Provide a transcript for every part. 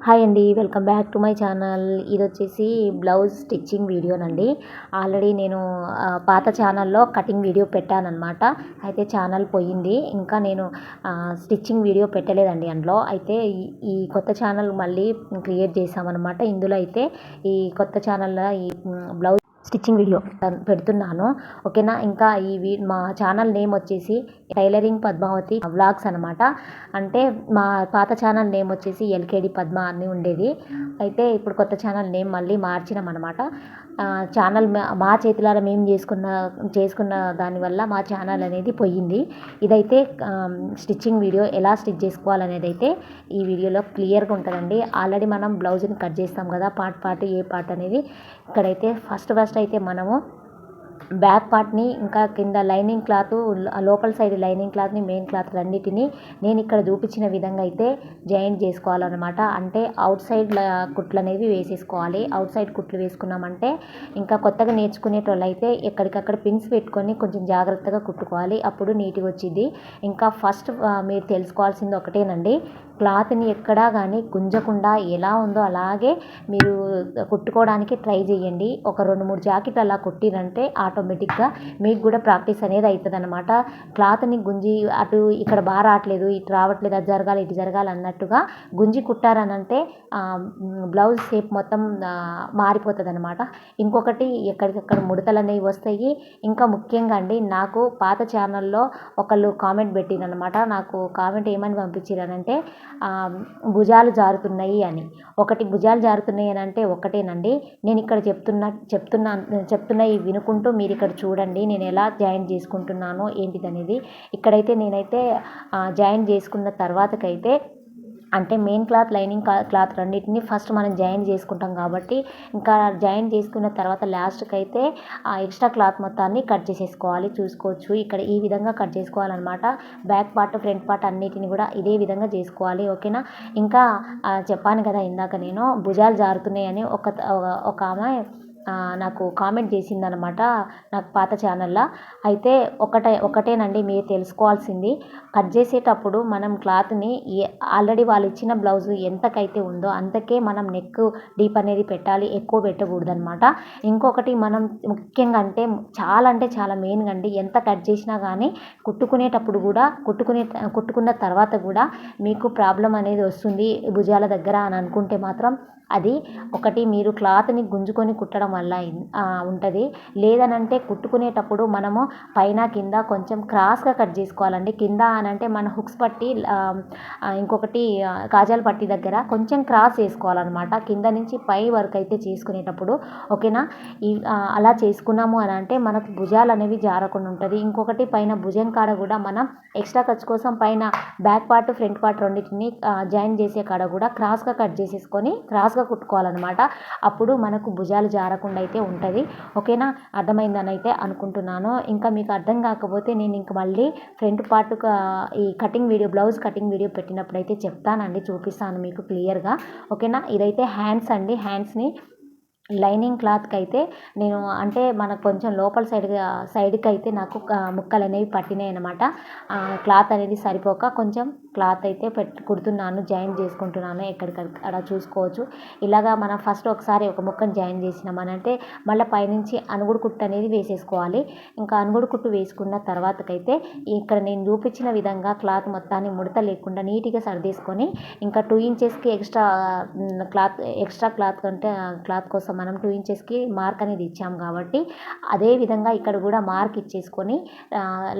Hi అండి, welcome back to my channel. ఇది వచ్చేసి బ్లౌజ్ స్టిచ్చింగ్ వీడియోనండి. ఆల్రెడీ నేను పాత ఛానల్లో కటింగ్ వీడియో పెట్టానన్నమాట. అయితే ఛానల్ పోయింది. ఇంకా నేను స్టిచ్చింగ్ వీడియో పెట్టలేదండి అందులో. అయితే ఈ కొత్త ఛానల్ మళ్ళీ క్రియేట్ చేసామన్నమాట. ఇందులో అయితే ఈ కొత్త ఛానల్లో ఈ బ్లౌజ్ స్టిచ్చింగ్ వీడియో పెడుతున్నాను, ఓకేనా. ఇంకా మా ఛానల్ నేమ్ వచ్చేసి టైలరింగ్ పద్మావతి వ్లాగ్స్ అనమాట. అంటే మా పాత ఛానల్ నేమ్ వచ్చేసి ఎల్కేడి పద్మ అని ఉండేది. అయితే ఇప్పుడు కొత్త ఛానల్ నేమ్ మళ్ళీ మార్చినాం అనమాట. ఛానల్ మా చేతులారా మేము చేసుకున్న దానివల్ల మా ఛానల్ అనేది పోయింది. ఇదైతే స్టిచ్చింగ్ వీడియో ఎలా స్టిచ్ చేసుకోవాలనేది అయితే ఈ వీడియోలో క్లియర్గా ఉంటుందండి. ఆల్రెడీ మనం బ్లౌజ్ని కట్ చేస్తాం కదా, పార్ట్ ఏ పార్ట్ అనేది. ఇక్కడైతే ఫస్ట్ అయితే మనము బ్యాక్ పార్ట్ని, ఇంకా కింద లైనింగ్ క్లాత్, లోపల సైడ్ లైనింగ్ క్లాత్ని, మెయిన్ క్లాత్ రెండింటిని నేను ఇక్కడ చూపించిన విధంగా అయితే జాయింట్ చేసుకోవాలన్నమాట. అంటే అవుట్ సైడ్ కుట్లు అనేవి వేసేసుకోవాలి. అవుట్ సైడ్ కుట్లు వేసుకున్నామంటే ఇంకా కొత్తగా నేర్చుకునేటోళ్ళు అయితే ఎక్కడికక్కడ పిన్స్ పెట్టుకొని కొంచెం జాగ్రత్తగా కుట్టుకోవాలి, అప్పుడు నీట్గా వచ్చింది. ఇంకా ఫస్ట్ మీరు తెలుసుకోవాల్సింది ఒకటేనండి, క్లాత్ని ఎక్కడా కానీ గుంజకుండా ఎలా ఉందో అలాగే మీరు కుట్టుకోవడానికి ట్రై చేయండి. ఒక 2-3 జాకెట్లు అలా కుట్టిరంటే ఆటోమేటిక్గా మీకు కూడా ప్రాక్టీస్ అనేది అవుతుంది అనమాట. క్లాత్ని గుంజి అటు ఇక్కడ బాగా రావట్లేదు, ఇటు రావట్లేదు, అది జరగాలి ఇటు జరగాలి అన్నట్టుగా గుంజి కుట్టారనంటే బ్లౌజ్ షేప్ మొత్తం మారిపోతుంది అనమాట. ఇంకొకటి ఎక్కడికక్కడ ముడతలు అనేవి వస్తాయి. ఇంకా ముఖ్యంగా అండి, నాకు పాత ఛానల్లో ఒకళ్ళు కామెంట్ పెట్టిరనమాట. నాకు కామెంట్ ఏమని పంపించారనంటే భుజాలు జారుతున్నాయి అని. భుజాలు జారుతున్నాయి అని అంటే ఒకటేనండి, నేను ఇక్కడ చెప్తున్నవి వినుకుంటూ మీరు ఇక్కడ చూడండి నేను ఎలా జాయిన్ చేసుకుంటున్నానో ఏంటిదనేది. ఇక్కడైతే నేనైతే జాయిన్ చేసుకున్న తర్వాతకైతే అంటే మెయిన్ క్లాత్, లైనింగ్ క్లాత్ రెండింటిని ఫస్ట్ మనం జాయిన్ చేసుకుంటాం కాబట్టి, ఇంకా జాయిన్ చేసుకున్న తర్వాత లాస్ట్కి అయితే ఆ ఎక్స్ట్రా క్లాత్ మొత్తాన్ని కట్ చేసేసుకోవాలి. చూసుకోవచ్చు ఇక్కడ ఈ విధంగా కట్ చేసుకోవాలన్నమాట. బ్యాక్ పార్ట్, ఫ్రంట్ పార్ట్ అన్నిటిని కూడా ఇదే విధంగా చేసుకోవాలి, ఓకేనా. ఇంకా చెప్పాను కదా ఇందాక నేను భుజాలు జారుతున్నాయని ఒక ఆమె నాకు కామెంట్ చేసిందనమాట, నాకు పాత ఛానల్లో. అయితే ఒకటేనండి మీరు తెలుసుకోవాల్సింది, కట్ చేసేటప్పుడు మనం క్లాత్ని ఆల్రెడీ వాళ్ళు ఇచ్చిన బ్లౌజ్ ఎంతకైతే ఉందో అంతకే మనం నెక్ డీప్ అనేది పెట్టాలి, ఎక్కువ పెట్టకూడదు అనమాట. ఇంకొకటి మనం ముఖ్యంగా అంటే చాలా మెయిన్గా అండి, ఎంత కట్ చేసినా కానీ కుట్టుకునేటప్పుడు కూడా కుట్టుకున్న తర్వాత కూడా మీకు ప్రాబ్లం అనేది వస్తుంది భుజాల దగ్గర అని అనుకుంటే మాత్రం అది ఒకటి మీరు క్లాత్ని గుంజుకొని కుట్టడం వల్ల ఉంటుంది. లేదనంటే కుట్టుకునేటప్పుడు మనము పైన కింద కొంచెం క్రాస్గా కట్ చేసుకోవాలండి. కింద అనంటే మన హుక్స్ పట్టి, ఇంకొకటి కాజాల పట్టి దగ్గర కొంచెం క్రాస్ చేసుకోవాలన్నమాట, కింద నుంచి పై వరకు అయితే చేసుకునేటప్పుడు, ఓకేనా. అలా చేసుకున్నాము అని అంటే మనకు భుజాలు అనేవి జారకుండా ఉంటుంది. ఇంకొకటి పైన భుజం కాడ కూడా మనం ఎక్స్ట్రా ఖర్చు కోసం పైన బ్యాక్ పార్ట్, ఫ్రంట్ పార్ట్ రెండింటిని జాయిన్ చేసే కాడ కూడా క్రాస్గా కట్ చేసేసుకొని క్రాస్గా కుట్టుకోవాలన్నమాట. అప్పుడు మనకు భుజాలు జారకుండా అయితే ఉంటుంది, ఓకేనా. అర్థమైందని అయితే అనుకుంటున్నాను. ఇంకా మీకు అర్థం కాకపోతే నేను ఇంక మళ్ళీ ఫ్రంట్ పార్ట్ ఈ cutting video, blouse cutting video పెట్టినప్పుడు అయితే చెప్తానండి, చూపిస్తాను మీకు క్లియర్గా, ఓకేనా. ఇదైతే హ్యాండ్స్ అండి. హ్యాండ్స్ని లైనింగ్ క్లాత్కి అయితే నేను అంటే మనకు కొంచెం లోపల సైడ్కి అయితే నాకు ముక్కలు అనేవి పట్టినాయి అనమాట. క్లాత్ అనేది సరిపోక కొంచెం క్లాత్ అయితే కుడుతున్నాను, జాయిన్ చేసుకుంటున్నాను. ఎక్కడికక్కడ చూసుకోవచ్చు. ఇలాగా మనం ఫస్ట్ ఒకసారి ఒక ముక్కను జాయిన్ చేసినామనంటే మళ్ళీ పైనుంచి అనుగుడు కుట్టు అనేది వేసేసుకోవాలి. ఇంకా అనుగుడు కుట్టు వేసుకున్న తర్వాతకైతే ఇక్కడ నేను చూపించిన విధంగా క్లాత్ మొత్తాన్ని ముడత లేకుండా నీట్గా సర్దేసుకొని, ఇంకా 2 ఇంచెస్కి ఎక్స్ట్రా క్లాత్ కోసం మనం 2 ఇంచెస్కి మార్క్ అనేది ఇచ్చాం కాబట్టి అదే విధంగా ఇక్కడ కూడా మార్క్ ఇచ్చేసుకొని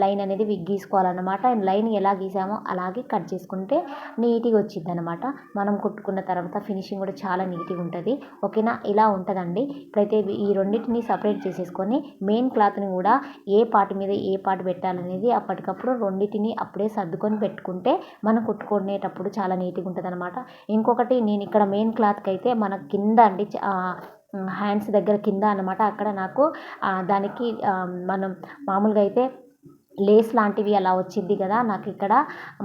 లైన్ అనేది గీసుకోవాలన్నమాట. లైన్ ఎలా గీసామో అలాగే కట్ చేసుకుంటే నీట్గా వచ్చింది అనమాట. మనం కుట్టుకున్న తర్వాత ఫినిషింగ్ కూడా చాలా నీట్గా ఉంటుంది, ఓకేనా. ఇలా ఉంటుందండి. ఇప్పుడైతే ఈ రెండింటిని సపరేట్ చేసేసుకొని మెయిన్ క్లాత్ని కూడా ఏ పార్ట్ మీద ఏ పార్ట్ పెట్టాలనేది అప్పటికప్పుడు రెండింటిని అప్పుడే సర్దుకొని పెట్టుకుంటే మనం కుట్టుకునేటప్పుడు చాలా నీట్గా ఉంటుంది అనమాట. ఇంకొకటి నేను ఇక్కడ మెయిన్ క్లాత్కి అయితే మన కింద అండి, హ్యాండ్స్ దగ్గర కింద అనమాట, అక్కడ నాకు దానికి మనం మామూలుగా అయితే లేస్ లాంటివి అలా వచ్చింది కదా, నాకు ఇక్కడ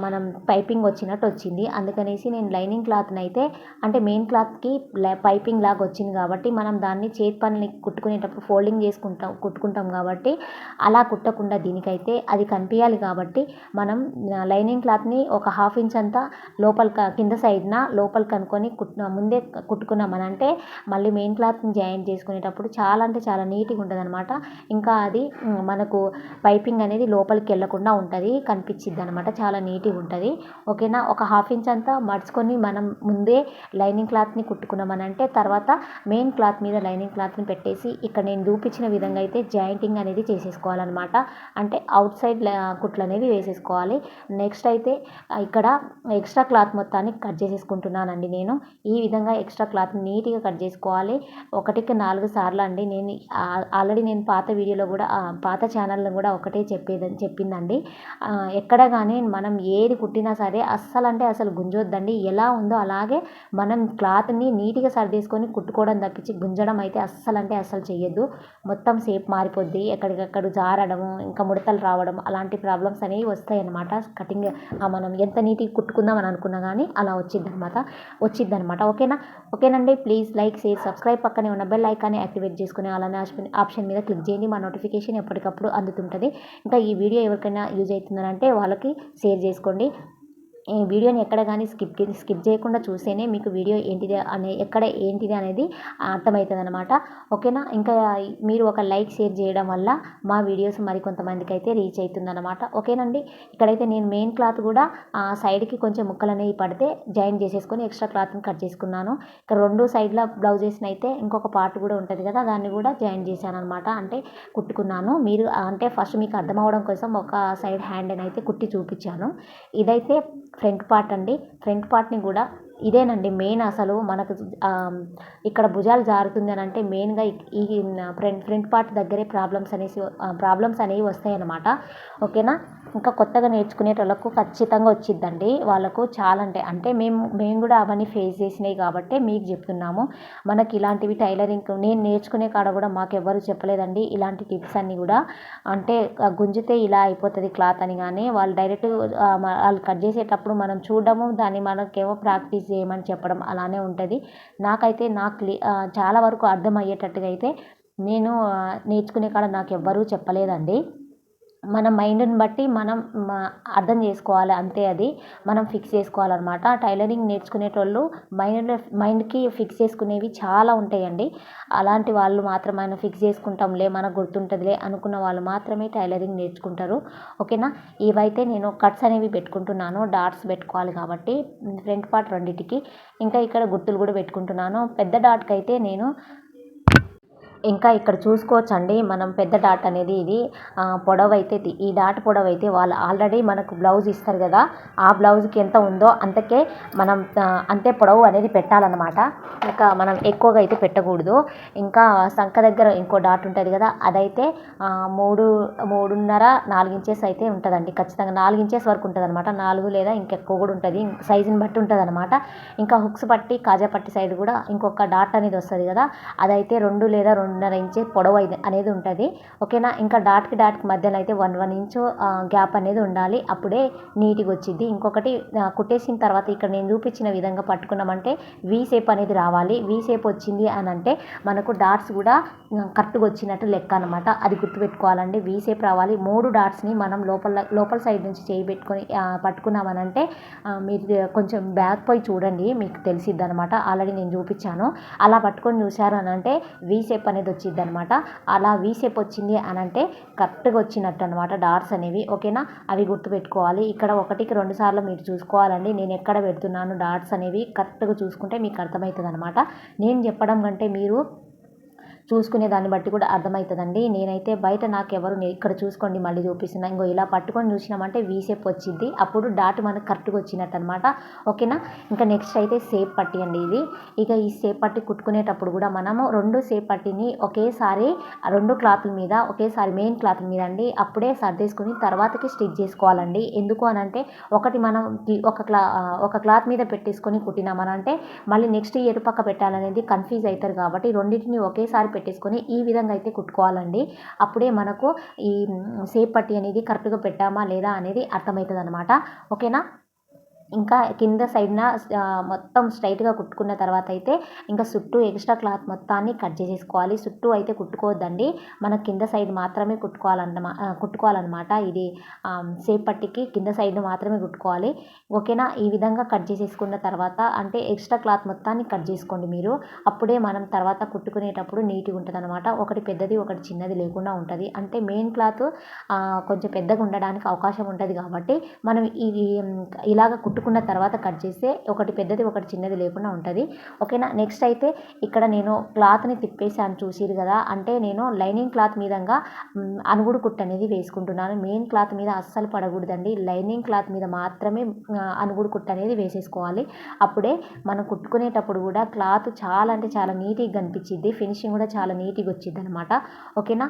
మనం పైపింగ్ వచ్చినట్టు వచ్చింది. అందుకనేసి నేను లైనింగ్ క్లాత్ని అయితే అంటే మెయిన్ క్లాత్కి పైపింగ్ లాగా వచ్చింది కాబట్టి మనం దాన్ని చేతి పనులు కుట్టుకునేటప్పుడు ఫోల్డింగ్ కుట్టుకుంటాం కాబట్టి అలా కుట్టకుండా దీనికైతే అది కనిపించాలి కాబట్టి మనం లైనింగ్ క్లాత్ని ఒక హాఫ్ ఇంచ్ అంతా కింద సైడ్న లోపలికి అనుకొని ముందే కుట్టుకున్నామనంటే మళ్ళీ మెయిన్ క్లాత్ని జాయిన్ చేసుకునేటప్పుడు చాలా అంటే చాలా నీట్గా ఉంటుంది అనమాట. ఇంకా అది మనకు పైపింగ్ అనేది లోపలికి వెళ్ళకుండా ఉంటుంది, కనిపించిద్ది అనమాట, చాలా నీట్గా ఉంటుంది. ఓకేనా. ఒక హాఫ్ ఇంచ్ అంతా మడుచుకొని మనం ముందే లైనింగ్ క్లాత్ని కుట్టుకున్నామనంటే తర్వాత మెయిన్ క్లాత్ మీద లైనింగ్ క్లాత్ని పెట్టేసి ఇక్కడ నేను చూపించిన విధంగా అయితే జాయింటింగ్ అనేది చేసేసుకోవాలన్నమాట. అంటే అవుట్ సైడ్ కుట్లు అనేవి వేసేసుకోవాలి. నెక్స్ట్ అయితే ఇక్కడ ఎక్స్ట్రా క్లాత్ మొత్తాన్ని కట్ చేసేసుకుంటున్నానండి నేను. ఈ విధంగా ఎక్స్ట్రా క్లాత్ని నీట్గా కట్ చేసుకోవాలి. 1కి 4 సార్లు అండి. నేను ఆల్రెడీ నేను పాత వీడియోలో కూడా పాత ఛానల్లో కూడా ఒకటే చెప్పిందండి. ఎక్కడ కానీ మనం ఏది కుట్టినా సరే అస్సలు అంటే అసలు గుంజొద్దండి. ఎలా ఉందో అలాగే మనం క్లాత్ని నీట్గా సర్దేసుకొని కుట్టుకోవడం తప్పించి గుంజడం అయితే అస్సలు అంటే అస్సలు చెయ్యొద్దు. మొత్తం షేప్ మారిపోద్ది, ఎక్కడికక్కడ జారడము, ఇంకా ముడతలు రావడం అలాంటి ప్రాబ్లమ్స్ అనేవి వస్తాయి అన్నమాట. కటింగ్ మనం ఎంత నీట్గా కుట్టుకుందాం అని అనుకున్నా కానీ అలా వచ్చిద్దనమాట. ఓకేనండి. ప్లీజ్ లైక్, షేర్, సబ్స్క్రైబ్, పక్కనే ఉన్న బెల్ ఐకాన్ని యాక్టివేట్ చేసుకుని అలానే ఆప్షన్ మీద క్లిక్ చేయండి. మా నోటిఫికేషన్ ఎప్పటికప్పుడు అందుతుంటుంది. ఇంకా ఈ వీడియో ఎవరికైనా యూజ్ అవుతుందని అంటే వాళ్ళకి షేర్ చేసుకోండి. ఈ వీడియోని ఎక్కడ కానీ స్కిప్ చేయకుండా చూస్తేనే మీకు వీడియో ఏంటిది అనేది అర్థమవుతుంది అనమాట. ఓకేనా. ఇంకా మీరు ఒక లైక్ షేర్ చేయడం వల్ల మా వీడియోస్ మరికొంతమందికి అయితే రీచ్ అవుతుందన్నమాట. ఓకేనండి. ఇక్కడైతే నేను మెయిన్ క్లాత్ కూడా సైడ్కి కొంచెం ముక్కలు అనేవి పడితే జాయిన్ చేసేసుకొని ఎక్స్ట్రా క్లాత్ని కట్ చేసుకున్నాను. ఇక్కడ 2 సైడ్ల బ్లౌజెస్ని అయితే ఇంకొక పార్ట్ కూడా ఉంటుంది కదా, దాన్ని కూడా జాయిన్ చేశాను అనమాట. అంటే కుట్టుకున్నాను. మీరు అంటే ఫస్ట్ మీకు అర్థం అవ్వడం కోసం ఒక సైడ్ హ్యాండ్ అయితే కుట్టి చూపించాను. ఇదైతే ఫ్రంట్ పార్ట్ అండి. ఫ్రంట్ పార్ట్ని కూడా ఇదేనండి మెయిన్. అసలు మనకు ఇక్కడ భుజాలు జారుతుంది అని అంటే మెయిన్గా ఈ ఫ్రంట్ పార్ట్ దగ్గరే ప్రాబ్లమ్స్ అనేవి వస్తాయి అన్నమాట. ఓకేనా. ఇంకా కొత్తగా నేర్చుకునేటోళ్ళకు ఖచ్చితంగా వచ్చిద్దండి. వాళ్ళకు చాలా అంటే మేము కూడా అవన్నీ ఫేస్ చేసినాయి కాబట్టి మీకు చెప్తున్నాము. మనకి ఇలాంటివి టైలరింగ్ నేను నేర్చుకునే కాడ కూడా మాకెవ్వరు చెప్పలేదండి ఇలాంటి టిప్స్ అన్నీ కూడా. అంటే గుంజితే ఇలా అయిపోతుంది క్లాత్ అని కానీ వాళ్ళు డైరెక్ట్ వాళ్ళు కట్ చేసేటప్పుడు మనం చూడడము, దాన్ని మనకేమో ప్రాక్టీస్ చేయమని చెప్పడం అలానే ఉంటుంది. నాకైతే చాలా వరకు అర్థమయ్యేటట్టుగా అయితే నేను నేర్చుకునే కాడ నాకు ఎవ్వరూ చెప్పలేదండి. మన మైండ్ని బట్టి మనం అర్థం చేసుకోవాలి అంతే. అది మనం ఫిక్స్ చేసుకోవాలన్నమాట. టైలరింగ్ నేర్చుకునేటోళ్ళు మైండ్కి ఫిక్స్ చేసుకునేవి చాలా ఉంటాయండి. అలాంటి వాళ్ళు మాత్రమే ఫిక్స్ చేసుకుంటాంలే మనకు గుర్తుంటుందిలే అనుకున్న వాళ్ళు మాత్రమే టైలరింగ్ నేర్చుకుంటారు. ఓకేనా. ఇవైతే నేను కట్స్ అనేవి పెట్టుకుంటున్నాను. డాట్స్ పెట్టుకోవాలి కాబట్టి ఫ్రంట్ పార్ట్ రెండింటికి. ఇంకా ఇక్కడ గుర్తులు కూడా పెట్టుకుంటున్నాను. పెద్ద డాట్కి అయితే నేను ఇంకా ఇక్కడ చూసుకోవచ్చండి మనం పెద్ద డాట్ అనేది ఇది పొడవైతే ఈ డాట్ పొడవైతే వాళ్ళు ఆల్రెడీ మనకు బ్లౌజ్ ఇస్తారు కదా, ఆ బ్లౌజ్కి ఎంత ఉందో మనం అంతే పొడవు అనేది పెట్టాలన్నమాట. ఇంకా మనం ఎక్కువగా అయితే పెట్టకూడదు. ఇంకా సంఖ దగ్గర ఇంకో డాట్ ఉంటుంది కదా, అదైతే 3.5-4 ఇంచెస్ అయితే ఉంటుందండి. ఖచ్చితంగా 4 ఇంచెస్ వరకు ఉంటుంది అనమాట. 4 లేదా ఇంకెక్కువ కూడా ఉంటుంది, సైజుని బట్టి ఉంటుంది అనమాట. ఇంకా హుక్స్ పట్టి కాజా పట్టి సైడ్ కూడా ఇంకొక డాట్ అనేది వస్తుంది కదా, అదైతే 2 లేదా 2.5 ఇంచ్ పొడవు అనేది ఉంటుంది. ఓకేనా. ఇంకా డాట్కి మధ్యలో అయితే 1 ఇంచు గ్యాప్ అనేది ఉండాలి, అప్పుడే నీట్గా వచ్చింది. ఇంకొకటి కుట్టేసిన తర్వాత ఇక్కడ నేను చూపించిన విధంగా పట్టుకున్నామంటే వీ షేప్ అనేది రావాలి. వీ షేప్ వచ్చింది అని అంటే మనకు డాట్స్ కూడా కరెక్ట్గా వచ్చినట్టు లెక్క అనమాట. అది గుర్తుపెట్టుకోవాలండి. వీ షేప్ రావాలి. 3 డాట్స్ని మనం లోపల సైడ్ నుంచి చేయి పెట్టుకొని పట్టుకున్నామనంటే మీరు కొంచెం బ్యాక్ పోయి చూడండి, మీకు తెలిసిద్ది అనమాట. ఆల్రెడీ నేను చూపించాను. అలా పట్టుకొని చూశారు అని అంటే వీ షేప్ అనేది వచ్చింది అనమాట. అలా వీ షేప్ వచ్చింది అని అంటే కరెక్ట్గా వచ్చినట్టు అనమాట డాట్స్ అనేవి. ఓకేనా. అవి గుర్తుపెట్టుకోవాలి. ఇక్కడ 1కి 2 సార్లు మీరు చూసుకోవాలండి. నేను ఎక్కడ పెడుతున్నాను డాట్స్ అనేవి కరెక్ట్గా చూసుకుంటే మీకు అర్థమవుతుంది అనమాట. నేను చెప్పడం కంటే మీరు చూసుకునే దాన్ని బట్టి కూడా అర్థమవుతుందండి. నేనైతే బయట నాకెవరు ఇక్కడ చూసుకోండి మళ్ళీ చూపిస్తున్నా. ఇంకో ఇలా పట్టుకొని చూసినామంటే వీ షేప్ వచ్చింది, అప్పుడు డాట్ మనకు కరెక్ట్గా వచ్చినట్టు అనమాట. ఓకేనా. ఇంకా నెక్స్ట్ అయితే షేప్ పట్టి అండి ఇది. ఇక ఈ షేప్ పట్టి కుట్టుకునేటప్పుడు కూడా మనము 2 షేప్ పట్టిని ఒకేసారి 2 క్లాత్ల మీద ఒకేసారి మెయిన్ క్లాత్ల మీద అండి అప్పుడే సర్దేసుకుని తర్వాతకి స్టిచ్ చేసుకోవాలండి. ఎందుకు అని అంటే ఒకటి మనం ఒక క్లాత్ మీద పెట్టేసుకొని కుట్టినామనంటే మళ్ళీ నెక్స్ట్ ఎటు పక్క పెట్టాలనేది కన్ఫ్యూజ్ అవుతారు కాబట్టి రెండింటిని ఒకేసారి పెట్టేసుకొని ఈ విధంగా అయితే కుట్టుకోవాలండి. అప్పుడే మనకు ఈ సేప్ పట్టి అనేది కరెక్ట్గా పెట్టామా లేదా అనేది అర్థమవుతుంది అనమాట. ఓకేనా. ఇంకా కింద సైడ్న మొత్తం స్ట్రైట్గా కుట్టుకున్న తర్వాత అయితే ఇంకా చుట్టూ ఎక్స్ట్రా క్లాత్ మొత్తాన్ని కట్ చేసేసుకోవాలి. చుట్టూ అయితే కుట్టుకోవద్దండి, మన కింద సైడ్ మాత్రమే కుట్టుకోవాలన్నమాట. ఇది సేప్ పట్టికి కింద సైడ్ మాత్రమే కుట్టుకోవాలి. ఓకేనా. ఈ విధంగా కట్ చేసేసుకున్న తర్వాత అంటే ఎక్స్ట్రా క్లాత్ మొత్తాన్ని కట్ చేసుకోండి మీరు. అప్పుడే మనం తర్వాత కుట్టుకునేటప్పుడు నీట్గా ఉంటుంది అనమాట. ఒకటి పెద్దది ఒకటి చిన్నది లేకుండా ఉంటుంది. అంటే మెయిన్ క్లాత్ కొంచెం పెద్దగా ఉండడానికి అవకాశం ఉంటుంది కాబట్టి మనం ఇది ఇలాగ కుట్టుకున్న తర్వాత కట్ చేస్తే ఒకటి పెద్దది ఒకటి చిన్నది లేకుండా ఉంటుంది. ఓకేనా. నెక్స్ట్ అయితే ఇక్కడ నేను క్లాత్ని తిప్పేసాను చూసిరు కదా. అంటే నేను లైనింగ్ క్లాత్ మీదంగా అనుగుడు కుట్టు అనేది వేసుకుంటున్నాను. మెయిన్ క్లాత్ మీద అస్సలు పడకూడదండి, లైనింగ్ క్లాత్ మీద మాత్రమే అనుగుడు కుట్టు అనేది వేసేసుకోవాలి. అప్పుడే మనం కుట్టుకునేటప్పుడు కూడా క్లాత్ చాలా అంటే చాలా నీట్గా కనిపించిద్ది, ఫినిషింగ్ కూడా చాలా నీట్గా వచ్చిద్ది అనమాట. ఓకేనా.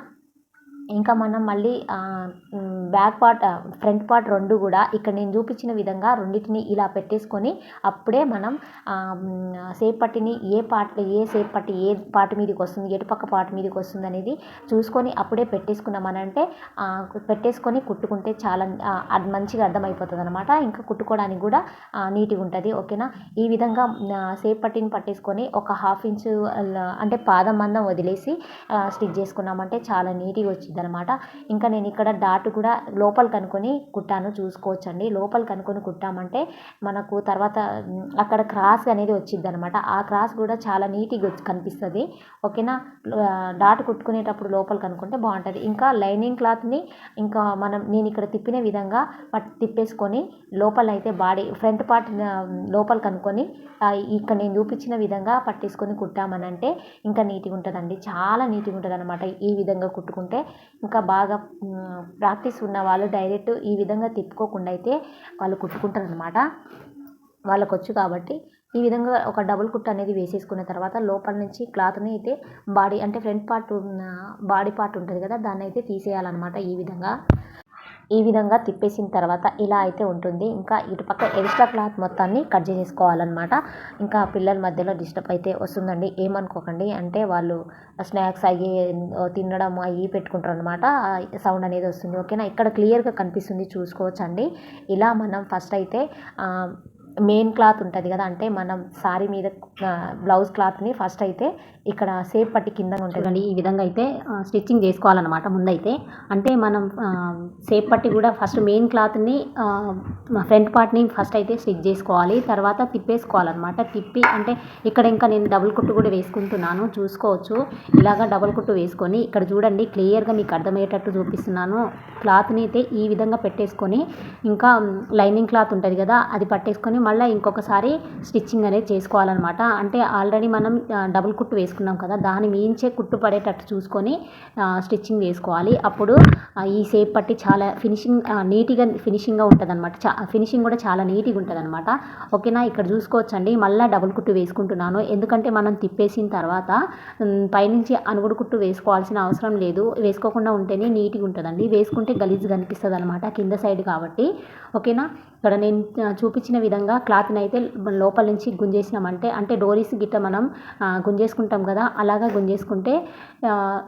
ఇంకా మనం మళ్ళీ బ్యాక్ పార్ట్ ఫ్రంట్ పార్ట్ రెండు కూడా ఇక్కడ నేను చూపించిన విధంగా రెండింటిని ఇలా పెట్టేసుకొని అప్పుడే మనం సేప్ పట్టిని ఏ సేప్ పట్టి ఏ పార్ట్ మీదకి వస్తుంది, ఎటుపక్క పార్ట్ మీదకి వస్తుంది అనేది చూసుకొని అప్పుడే పెట్టేసుకున్నామనంటే పెట్టేసుకొని కుట్టుకుంటే చాలా అది మంచిగా అర్థమైపోతుంది అనమాట. ఇంకా కుట్టుకోవడానికి కూడా నీట్గా ఉంటుంది. ఓకేనా. ఈ విధంగా సేప్ పట్టిని పట్టేసుకొని ఒక 1/2 ఇంచు అంటే పాదం మందం వదిలేసి స్టిచ్ చేసుకున్నామంటే చాలా నీట్గా వచ్చింది అనమాట. ఇంకా నేను ఇక్కడ డాట్ కూడా లోపల కనుక్కొని కుట్టాను, చూసుకోవచ్చండి. లోపల కనుక్కొని కుట్టామంటే మనకు తర్వాత అక్కడ క్రాస్ అనేది వచ్చింది అనమాట. ఆ క్రాస్ కూడా చాలా నీట్గా కనిపిస్తుంది. ఓకేనా. డాట్ కుట్టుకునేటప్పుడు లోపల కనుక్కుంటే బాగుంటుంది. ఇంకా లైనింగ్ క్లాత్ని ఇంకా నేను ఇక్కడ తిప్పిన విధంగా తిప్పేసుకొని లోపల అయితే బాడీ ఫ్రంట్ పార్ట్ లోపల కనుక్కొని ఇక్కడ నేను చూపించిన విధంగా పట్టేసుకొని కుట్టామనంటే ఇంకా నీట్గా ఉంటుందండి, చాలా నీట్గా ఉంటుంది అనమాట. ఈ విధంగా కుట్టుకుంటే ఇంకా బాగా ప్రాక్టీస్ ఉన్న వాళ్ళు డైరెక్ట్ ఈ విధంగా తిప్పుకోకుండా అయితే వాళ్ళు కుట్టుకుంటారు అనమాట. వాళ్ళకు వచ్చు కాబట్టి ఈ విధంగా ఒక డబుల్ కుట్టు అనేది వేసేసుకున్న తర్వాత లోపల నుంచి క్లాత్ని అయితే బాడీ అంటే ఫ్రంట్ పార్ట్ బాడీ పార్ట్ ఉంటుంది కదా, దాన్ని అయితే తీసేయాలన్నమాట. ఈ విధంగా తిప్పేసిన తర్వాత ఇలా అయితే ఉంటుంది. ఇంకా ఇటుపక్క ఎక్స్ట్రా క్లాత్ మొత్తాన్ని కట్ చేసేసుకోవాలన్నమాట. ఇంకా పిల్లల మధ్యలో డిస్టర్బ్ అయితే వస్తుందండి, ఏమనుకోకండి. అంటే వాళ్ళు స్నాక్స్ అవి తినడం అవి పెట్టుకుంటారు అనమాట, సౌండ్ అనేది వస్తుంది. ఓకేనా. ఇక్కడ క్లియర్గా కనిపిస్తుంది, చూసుకోవచ్చండి. ఇలా మనం ఫస్ట్ అయితే మెయిన్ క్లాత్ ఉంటుంది కదా, అంటే మనం సారీ మీద బ్లౌజ్ క్లాత్ని ఫస్ట్ అయితే ఇక్కడ సేప్ పట్టి కింద ఉంటుందండి. ఈ విధంగా అయితే స్టిచ్చింగ్ చేసుకోవాలన్నమాట ముందైతే. అంటే మనం సేప్ పట్టి కూడా ఫస్ట్ మెయిన్ క్లాత్ని ఫ్రంట్ పార్ట్ని ఫస్ట్ అయితే స్టిచ్ చేసుకోవాలి, తర్వాత తిప్పేసుకోవాలన్నమాట. తిప్పి అంటే ఇక్కడ ఇంకా నేను డబుల్ కుట్టు కూడా వేసుకుంటున్నాను, చూసుకోవచ్చు. ఇలాగ డబుల్ కుట్టు వేసుకొని ఇక్కడ చూడండి క్లియర్గా మీకు అర్థమయ్యేటట్టు చూపిస్తున్నాను. క్లాత్ని అయితే ఈ విధంగా పెట్టేసుకొని ఇంకా లైనింగ్ క్లాత్ ఉంటుంది కదా, అది పట్టేసుకొని మళ్ళీ ఇంకొకసారి స్టిచ్చింగ్ అనేది చేసుకోవాలన్నమాట. అంటే ఆల్రెడీ మనం డబుల్ కుట్టు వేసుకున్నాం కదా, దాని మించే కుట్టు పడేటట్టు చూసుకొని స్టిచ్చింగ్ వేసుకోవాలి. అప్పుడు ఈ సేప్ పట్టి చాలా ఫినిషింగ్గా ఉంటుంది అనమాట. ఫినిషింగ్ కూడా చాలా నీట్గా ఉంటుంది అనమాట. ఓకేనా. ఇక్కడ చూసుకోవచ్చండి మళ్ళీ డబుల్ కుట్టు వేసుకుంటున్నాను, ఎందుకంటే మనం తిప్పేసిన తర్వాత పైనుంచి అనుగుడు కుట్టు వేసుకోవాల్సిన అవసరం లేదు, వేసుకోకుండా ఉంటేనే నీట్గా ఉంటుందండి. వేసుకుంటే గలీజ్గా అనిపిస్తుంది అనమాట కింద సైడ్ కాబట్టి. ఓకేనా. ఇక్కడ నేను చూపించిన విధంగా క్లాత్ని అయితే లోపల నుంచి గుంజేసినామంటే అంటే డోరీస్ గిట్ట మనం గుంజేసుకుంటాం కదా, అలాగా గుంజేసుకుంటే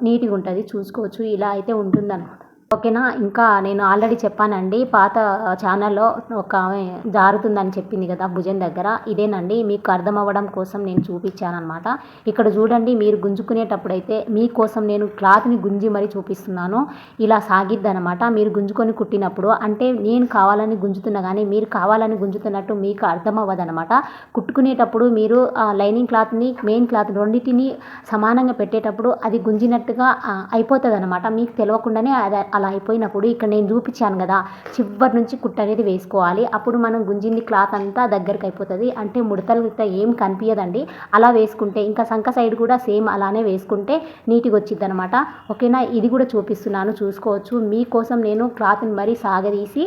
నీట్గా ఉంటుంది, చూసుకోవచ్చు. ఇలా అయితే ఉంటుందన్నమాట. ఓకేనా. ఇంకా నేను ఆల్రెడీ చెప్పానండి, పాత ఛానల్లో ఒక ఆమె జారుతుందని చెప్పింది కదా భుజం దగ్గర, ఇదేనండి. మీకు అర్థం అవ్వడం కోసం నేను చూపించాను అనమాట. ఇక్కడ చూడండి, మీరు గుంజుకునేటప్పుడైతే మీకోసం నేను క్లాత్ని గుంజి మరీ చూపిస్తున్నాను. ఇలా సాగిద్ది అనమాట. మీరు గుంజుకొని కుట్టినప్పుడు అంటే నేను కావాలని గుంజుతున్నా కానీ మీరు కావాలని గుంజుతున్నట్టు మీకు అర్థం అవ్వదనమాట. కుట్టుకునేటప్పుడు మీరు లైనింగ్ క్లాత్ని మెయిన్ క్లాత్ రెండింటిని సమానంగా పెట్టేటప్పుడు అది గుంజినట్టుగా అయిపోతుంది అనమాట, మీకు తెలియకుండానే అలా అయిపోయినప్పుడు ఇక్కడ నేను చూపించాను కదా, చివరి నుంచి కుట్టు అనేది వేసుకోవాలి. అప్పుడు మనం గుంజింది క్లాత్ అంతా దగ్గరికి అయిపోతుంది, అంటే ముడతలు ఏం కనిపించదండి. అలా వేసుకుంటే ఇంకా సంక సైడ్ కూడా సేమ్ అలానే వేసుకుంటే నీట్గా వచ్చింది అనమాట. ఓకేనా. ఇది కూడా చూపిస్తున్నాను, చూసుకోవచ్చు. మీకోసం నేను క్లాత్ని మరీ సాగదీసి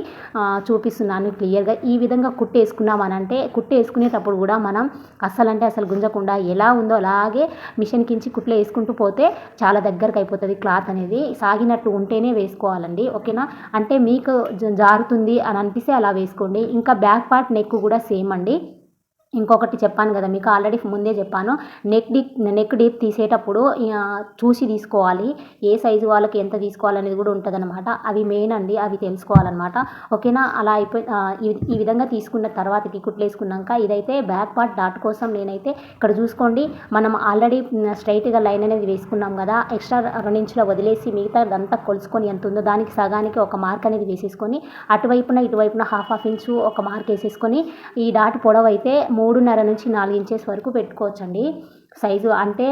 చూపిస్తున్నాను క్లియర్గా. ఈ విధంగా కుట్టు వేసుకున్నామనంటే కుట్టు వేసుకునేటప్పుడు కూడా మనం అసలు గుంజకుండా ఎలా ఉందో అలాగే మిషన్ కించి కుట్లు వేసుకుంటూ పోతే చాలా దగ్గరకు అయిపోతుంది క్లాత్ అనేది. సాగినట్టు ఉంటేనే వేసుకోవాలండి. ఓకేనా. అంటే మీకు జారుతుంది అని అనిపిస్తే అలా వేసుకోండి. ఇంకా బ్యాక్ పార్ట్ నెక్ కూడా సేమ్ అండి. ఇంకొకటి చెప్పాను కదా మీకు, ఆల్రెడీ ముందే చెప్పాను, నెక్ డీప్ తీసేటప్పుడు చూసి తీసుకోవాలి. ఏ సైజు వాళ్ళకి ఎంత తీసుకోవాలనేది కూడా ఉంటుందన్నమాట. అవి మెయిన్ అండి, అవి తెలుసుకోవాలన్నమాట. ఓకేనా. అలా ఈ విధంగా తీసుకున్న తర్వాతకి కుట్లేసుకున్నాక ఇదైతే బ్యాక్ పార్ట్ డాట్ కోసం నేనైతే ఇక్కడ చూసుకోండి, మనం ఆల్రెడీ స్ట్రైట్గా లైన్ అనేది వేసుకున్నాం కదా, ఎక్స్ట్రా 2 ఇంచుల వదిలేసి మిగతా అదంతా కొలుసుకొని ఎంత ఉందో దానికి సగానికి ఒక మార్క్ అనేది వేసేసుకొని అటువైపున ఇటువైపున హాఫ్ ఇంచు ఒక మార్క్ వేసేసుకొని ఈ డాట్ పొడవు అయితే 3.5 నుంచి 4 ఇంచెస్ వరకు పెట్టుకోవచ్చండి సైజు. అంటే